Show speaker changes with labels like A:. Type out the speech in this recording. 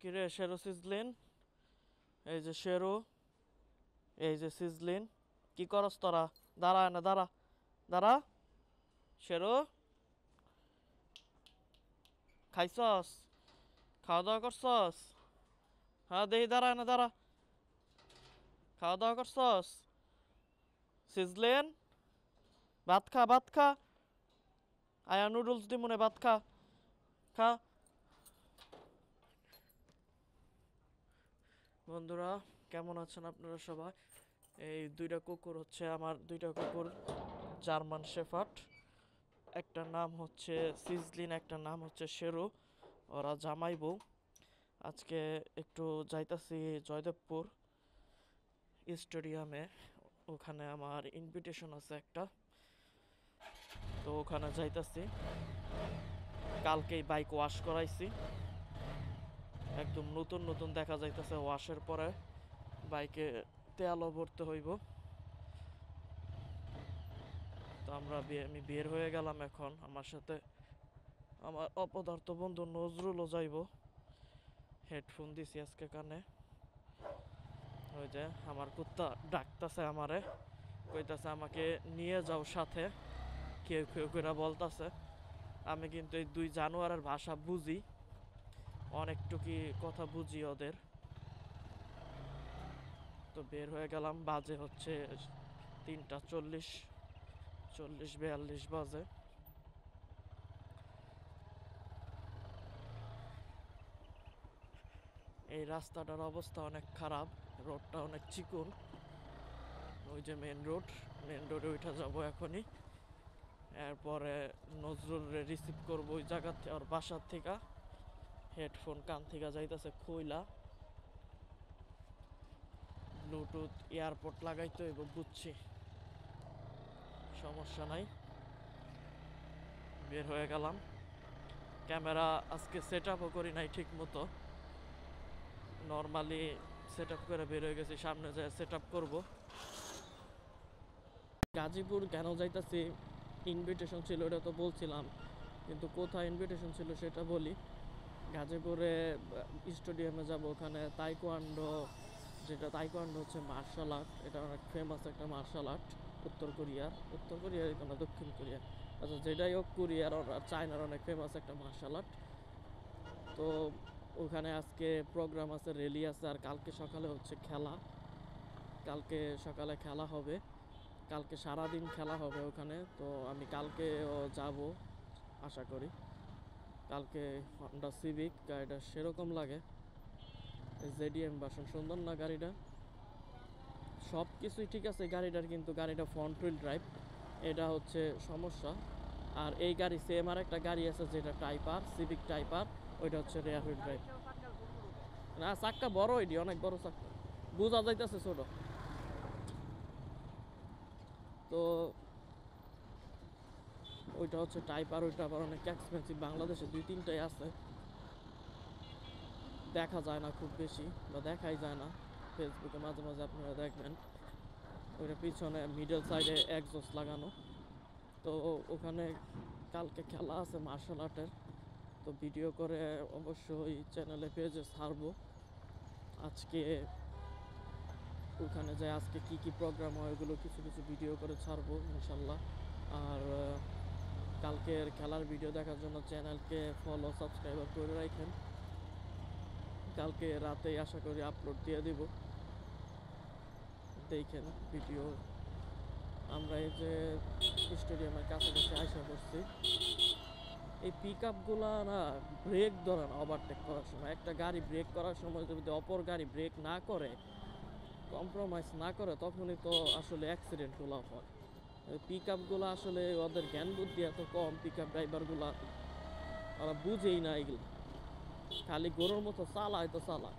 A: কিরে শেরো সিজলিন, এই যে শেরো, এই যে সিজলিন, কি করস তোরা? দাঁড়া না, দাঁড়া দাঁড়া। শেরো, খাইছস? খাওয়া দাওয়া করছস? হ্যাঁ দেখি, দাঁড়া না, দাঁড়া। খাওয়া দাওয়া করছস? সিজলিন, ভাত খা, ভাত খা। আয়া নুডলস দি মনে, ভাত খা, খা। বন্ধুরা, কেমন আছেন আপনারা সবাই? এই দুইটা কুকুর হচ্ছে আমার, দুইটা কুকুর জার্মান শেফার্ড। একটা নাম হচ্ছে সিজলিন, একটা নাম হচ্ছে শেরু। ওরা জামাই বউ। আজকে একটু যাইতাছি জয়দেবপুর স্টেডিয়ামে। ওখানে আমার ইনভিটেশন আছে একটা, তো ওখানে যাইতাছি। কালকেই বাইক ওয়াশ করাইছি, একদম নতুন নতুন দেখা যাইতেছে। ওয়াশের পরে বাইকে তেলও ভরতে হইব। তো আমি বের হয়ে গেলাম এখন। আমার সাথে আমার অপদার্থ বন্ধু নজরুলও যাইব। হেডফোন দিছি আজকে কানে। ওই যে আমার কুত্তা ডাকতেছে আমারে, কইতাছে আমাকে নিয়ে যাও সাথে, কেউ কেউ করে বলতাছে। আমি কিন্তু এই দুই জানোয়ারের ভাষা বুঝি, অনেকটুকি কথা বুঝি ওদের। তো বের হয়ে গেলাম। বাজে হচ্ছে 3:40, 40-42 বাজে। এই রাস্তাটার অবস্থা অনেক খারাপ, রোডটা অনেক চিকন। ওই যে মেন রোডে উঠা যাবো এখনই। এরপরে নজরুলরে রিসিভ করবো ওই জায়গা থেকে, ওর বাসার থেকে। হেডফোন কান থেকে যাইতেছে খুইলা, ব্লুটুথ এয়ারপোর্ট লাগাইতে হইব, বুঝছি, সমস্যা নাই। বের হয়ে গেলাম। ক্যামেরা আজকে সেট আপও করি নাই ঠিক মতো, নর্মালি সেট আপ করে বের হয়ে গেছি, সামনে যায় সেট আপ করবো। গাজীপুর কেন যাইতাছি, ইনভিটেশন ছিল ওটা তো বলছিলাম, কিন্তু কোথায় ইনভিটেশন ছিল সেটা বলি। গাজীপুরে স্টেডিয়ামে যাব, ওখানে তাইকোয়ান্ডো, যেটা তাইকোয়ান্ডো হচ্ছে মার্শাল আর্ট, এটা অনেক ফেমাস একটা মার্শাল আর্ট। উত্তর কোরিয়ার কোনো দক্ষিণ কোরিয়া, আচ্ছা যেটাই হোক, কোরিয়ার আর চায়নার অনেক ফেমাস একটা মার্শাল আর্ট। তো ওখানে আজকে প্রোগ্রাম আছে, র্যালি আছে, আর কালকে সকালে হচ্ছে খেলা। কালকে সকালে খেলা হবে, কালকে সারাদিন খেলা হবে ওখানে। তো আমি কালকেও যাব আশা করি। কালকে হন্ডা সিভিক গাড়িটা সেরকম লাগে, জেডিএম ভার্সন, সুন্দর না গাড়িটা? সব কিছুই ঠিক আছে গাড়িটার, কিন্তু গাড়িটা ফ্রন্ট হুইল ড্রাইভ, এটা হচ্ছে সমস্যা। আর এই গাড়ি সেম আর একটা গাড়ি আছে যেটা টাইপার, সিভিক টাইপার, ওইটা হচ্ছে রেয়ার হুইল ড্রাইভ। না চাক্কা বড়, এটি অনেক বড় চাক্কা, বোঝা যাইতেছে ছোট। তো ওইটা হচ্ছে টাইপার, ওইটা আবার অনেক এক্সপেন্সিভ। বাংলাদেশে 2-3টাই আছে, দেখা যায় না খুব বেশি, বা দেখাই যায় না। ফেসবুকে মাঝে মাঝে আপনারা দেখবেন ওইটা পিছনে মিডল সাইডে এক্সজস্ট লাগানো। তো ওখানে কালকে খেলা আছে মার্শাল আর্টের, তো ভিডিও করে অবশ্যই চ্যানেলে পেজে ছাড়বো। আজকে ওখানে যাই, আজকে কি কি প্রোগ্রাম হয় ওগুলো কিছু কিছু ভিডিও করে ছাড়বো ইনশাল্লাহ। আর কালকের খেলার ভিডিও দেখার জন্য চ্যানেলকে ফলো সাবস্ক্রাইবার করে রাখেন। কালকে রাতেই আশা করি আপলোড দিয়ে দিব, দেখেন ভিডিও। আমরা এই যে স্টেডিয়ামের কাছাকাছি আশা করছি। এই পিক আপগুলা না ব্রেক ধরে না ওভারটেক করার সময়। একটা গাড়ি ব্রেক করার সময় যদি অপর গাড়ি ব্রেক না করে, কম্প্রোমাইজ না করে, তখনই তো আসলে অ্যাক্সিডেন্টগুলো হয়। পিক আপগুলো আসলে ওদের জ্ঞান বুদ্ধি এত কম, পিক আপ ড্রাইভারগুলা ওরা বুঝেই না এগুলো, খালি গরুর মতো চালায় তো চালায়।